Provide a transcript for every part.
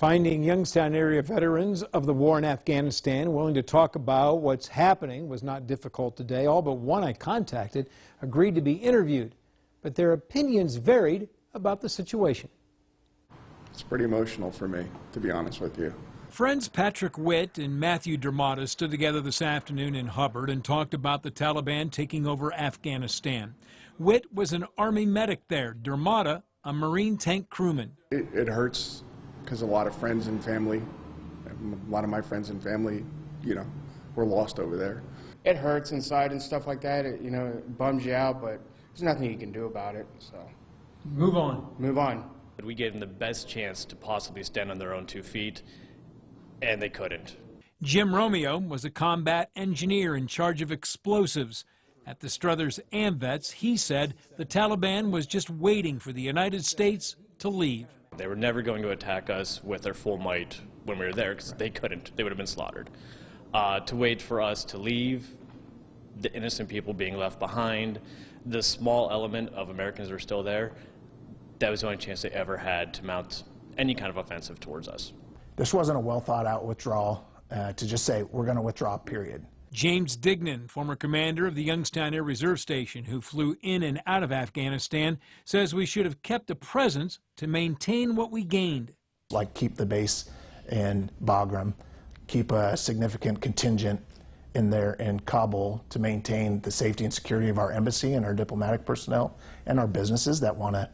Finding Youngstown area veterans of the war in Afghanistan willing to talk about what's happening was not difficult today. All but one I contacted agreed to be interviewed, but their opinions varied about the situation. It's pretty emotional for me, to be honest with you. Friends Patrick Witt and Matthew DERMOTTA stood together this afternoon in Hubbard and talked about the Taliban taking over Afghanistan. Witt was an Army medic there, DERMOTTA a Marine tank crewman. It hurts because a lot of friends and family, a lot of my friends and family, were lost over there. It hurts inside and stuff like that. It bums you out, but there's nothing you can do about it. So move on. Move on. We gave them the best chance to possibly stand on their own 2 feet, and they couldn't. Jim ROMEO was a combat engineer in charge of explosives. At the Struthers AMVETS, he said the Taliban was just waiting for the United States to leave. They were never going to attack us with their full might when we were there, because they couldn't. They would have been slaughtered. To wait for us to leave, the innocent people being left behind, the small element of Americans who were still there, that was the only chance they ever had to mount any kind of offensive towards us. This wasn't a well-thought-out withdrawal to just say, we're going to withdraw, period. James DIGNAN, former commander of the Youngstown Air Reserve Station who flew in and out of Afghanistan, says we should have kept a presence to maintain what we gained. Like keep the base in Bagram, keep a significant contingent in there in Kabul to maintain the safety and security of our embassy and our diplomatic personnel and our businesses that want to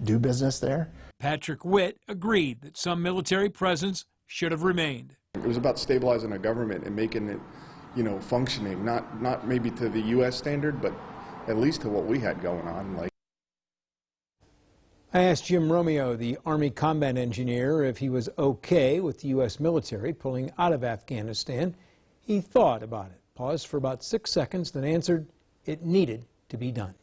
do business there. Patrick Witt agreed that some military presence should have remained. It was about stabilizing a government and making it, functioning, not maybe to the U.S. standard, but at least to what we had going on. I asked Jim ROMEO, the Army combat engineer, if he was okay with the U.S. military pulling out of Afghanistan. He thought about it, paused for about 6 seconds, then answered it needed to be done.